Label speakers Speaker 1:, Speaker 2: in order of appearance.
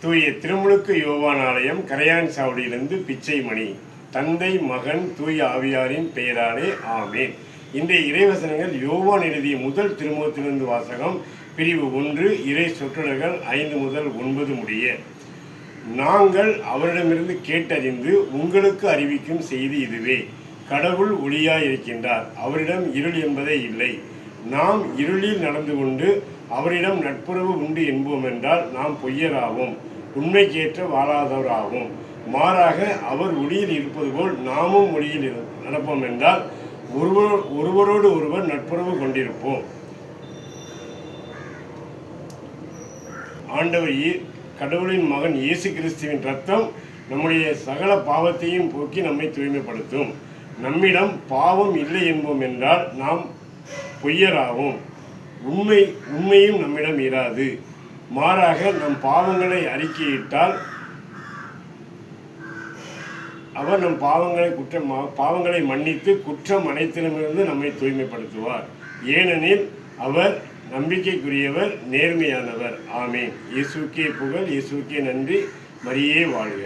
Speaker 1: தூய திருமுழுக்கு யோவான் ஆலயம் கரையான் சாவடியிலிருந்து பிச்சைமணி. தந்தை மகன் தூய ஆவியாரின் பெயராலே ஆமேன். இன்றைய இறைவசனங்கள் யோவான் எழுதிய முதல் திருமுகத்திலிருந்து வாசகம். பிரிவு 1, இறை சொற்றொடர்கள் 5 முதல் 9 முடிய. நாங்கள் அவரிடமிருந்து கேட்டறிந்து உங்களுக்கு அறிவிக்கும் செய்தி இதுவே: கடவுள் ஒளியாயிருக்கின்றார், அவரிடம் இருள் என்பதே இல்லை. நாம் இருளில் நடந்து கொண்டு அவரிடம் நட்புறவு உண்டு என்போம் என்றால் நாம் பொய்யராகும், உண்மைக்கேற்ற வாழாதவராகும். மாறாக அவர் ஒளியில் இருப்பது போல் நாமும் ஒளியில் நடப்போம் என்றால் ஒருவரோடு ஒருவர் நட்புறவு கொண்டிருப்போம். ஆண்டவர் கடவுளின் மகன் இயேசு கிறிஸ்துவின் இரத்தம் நம்முடைய சகல பாவத்தையும் போக்கி நம்மை தூய்மைப்படுத்தும். நம்மிடம் பாவம் இல்லை என்போம் என்றால் நாம் பொய்யராகும், உண்மையும் நம்மிடம் இராது. மாறாக நம் பாவங்களை அறிக்கையிட்டால் அவர் நம் பாவங்களை மன்னித்து குற்றம் அனைத்திலுமிருந்து நம்மை தூய்மைப்படுத்துவார். ஏனெனில் அவர் நம்பிக்கைக்குரியவர், நேர்மையானவர். ஆமேன். இயேசுக்கே புகழ், இயேசுக்கே நன்றி. மரியே வாழ்க.